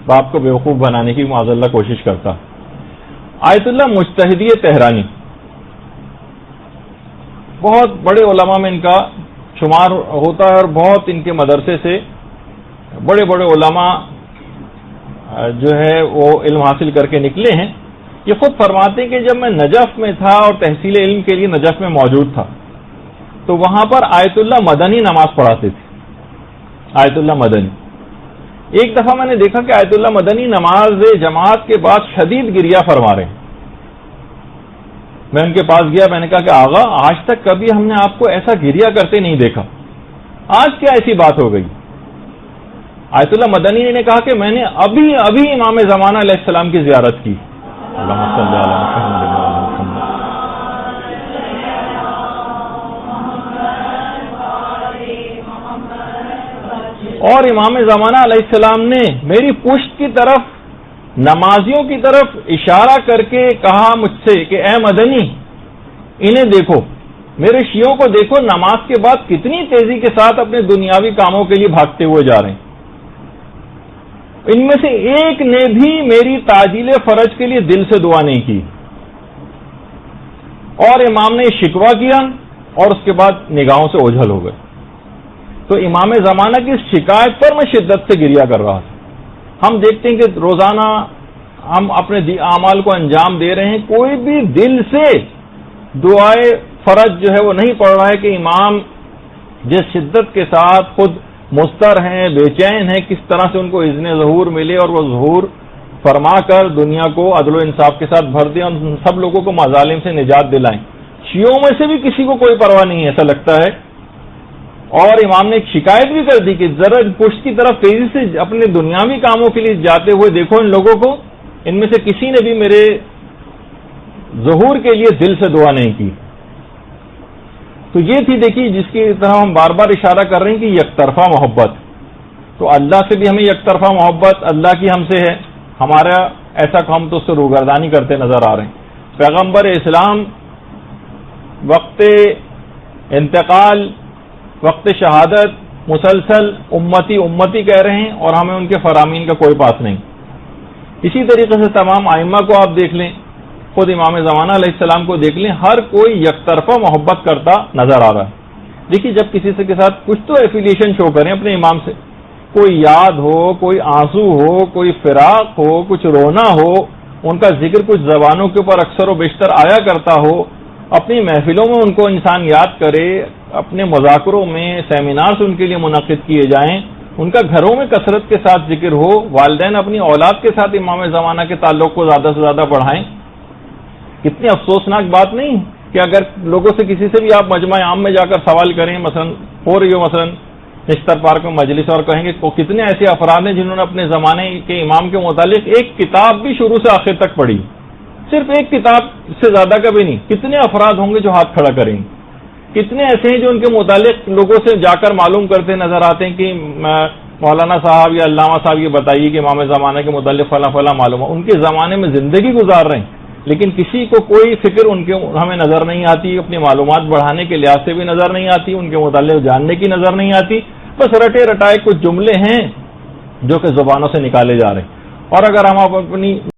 باپ کو بیوقوف بنانے کی معاذ اللہ کوشش کرتا. آیت اللہ مجتہدی تہرانی بہت بڑے علماء میں ان کا شمار ہوتا ہے اور بہت ان کے مدرسے سے بڑے بڑے علماء جو ہے وہ علم حاصل کر کے نکلے ہیں. یہ خود فرماتے ہیں کہ جب میں نجف میں تھا اور تحصیل علم کے لیے نجف میں موجود تھا تو وہاں پر آیت اللہ مدنی نماز پڑھاتے تھے. آیت اللہ مدنی ایک دفعہ میں نے دیکھا کہ آیت اللہ مدنی نماز جماعت کے بعد شدید گریہ فرما رہے ہیں. میں ان کے پاس گیا, میں نے کہا کہ آغا آج تک کبھی ہم نے آپ کو ایسا گریہ کرتے نہیں دیکھا, آج کیا ایسی بات ہو گئی؟ آیت اللہ مدنی نے کہا کہ میں نے ابھی امام زمانہ علیہ السلام کی زیارت کی. اللہم صلی علی محمد. اور امام زمانہ علیہ السلام نے میری پشت کی طرف نمازیوں کی طرف اشارہ کر کے کہا مجھ سے کہ اے مدنی انہیں دیکھو, میرے شیعوں کو دیکھو, نماز کے بعد کتنی تیزی کے ساتھ اپنے دنیاوی کاموں کے لیے بھاگتے ہوئے جا رہے ہیں. ان میں سے ایک نے بھی میری تعجیل فرج کے لیے دل سے دعا نہیں کی. اور امام نے شکوہ کیا اور اس کے بعد نگاہوں سے اوجھل ہو گئے. تو امام زمانہ کی شکایت پر میں شدت سے گریہ کر رہا تھا. ہم دیکھتے ہیں کہ روزانہ ہم اپنے اعمال کو انجام دے رہے ہیں, کوئی بھی دل سے دعائے فرج جو ہے وہ نہیں پڑھ رہا ہے کہ امام جس شدت کے ساتھ خود مضطر ہیں, بے چین ہیں, کس طرح سے ان کو اذن ظہور ملے اور وہ ظہور فرما کر دنیا کو عدل و انصاف کے ساتھ بھر دیں اور سب لوگوں کو مظالم سے نجات دلائیں. شیعوں میں سے بھی کسی کو کوئی پرواہ نہیں ہے ایسا لگتا ہے. اور امام نے ایک شکایت بھی کر دی کہ ذرا پشت کی طرف تیزی سے اپنے دنیاوی کاموں کے لیے جاتے ہوئے دیکھو ان لوگوں کو, ان میں سے کسی نے بھی میرے ظہور کے لیے دل سے دعا نہیں کی. تو یہ تھی دیکھیے جس کی طرح ہم بار بار اشارہ کر رہے ہیں کہ یک طرفہ محبت. تو اللہ سے بھی ہمیں یک طرفہ محبت اللہ کی ہم سے ہے, ہمارا ایسا ہم تو اس سے روگردانی کرتے نظر آ رہے ہیں. پیغمبر اسلام وقت انتقال, وقت شہادت مسلسل امتی امتی کہہ رہے ہیں اور ہمیں ان کے فرامین کا کوئی پاس نہیں. اسی طریقے سے تمام ائمہ کو آپ دیکھ لیں, خود امام زمانہ علیہ السلام کو دیکھ لیں, ہر کوئی یک طرفہ محبت کرتا نظر آ رہا ہے. دیکھیے جب کسی سے کے ساتھ کچھ تو ایفیلیشن شو کریں اپنے امام سے, کوئی یاد ہو, کوئی آنسو ہو, کوئی فراق ہو, کچھ رونا ہو, ان کا ذکر کچھ زبانوں کے اوپر اکثر و بیشتر آیا کرتا ہو, اپنی محفلوں میں ان کو انسان یاد کرے, اپنے مذاکروں میں سیمینارز ان کے لیے منعقد کیے جائیں, ان کا گھروں میں کثرت کے ساتھ ذکر ہو, والدین اپنی اولاد کے ساتھ امام زمانہ کے تعلق کو زیادہ سے زیادہ بڑھائیں. کتنی افسوسناک بات نہیں کہ اگر لوگوں سے کسی سے بھی آپ مجمع عام میں جا کر سوال کریں, مثلا ہو رہی ہو مثلا نشتر پارک میں مجلس, اور کہیں گے کتنے ایسے افراد ہیں جنہوں نے اپنے زمانے کے امام کے متعلق ایک کتاب بھی شروع سے آخر تک پڑھی, صرف ایک کتاب سے زیادہ کبھی نہیں. کتنے افراد ہوں گے جو ہاتھ کھڑا کریں گے؟ کتنے ایسے ہیں جو ان کے متعلق لوگوں سے جا کر معلوم کرتے نظر آتے ہیں کہ مولانا صاحب یا علامہ صاحب یہ بتائیے کہ امام زمانہ کے متعلق فلاں فلاں معلوم ہے. ان کے زمانے میں زندگی گزار رہے ہیں لیکن کسی کو کوئی فکر ان کے ہمیں نظر نہیں آتی, اپنی معلومات بڑھانے کے لحاظ سے بھی نظر نہیں آتی, ان کے متعلق جاننے کی نظر نہیں آتی. بس رٹے رٹائے کچھ جملے ہیں جو کہ زبانوں سے نکالے جا رہے ہیں. اور اگر ہم اپنی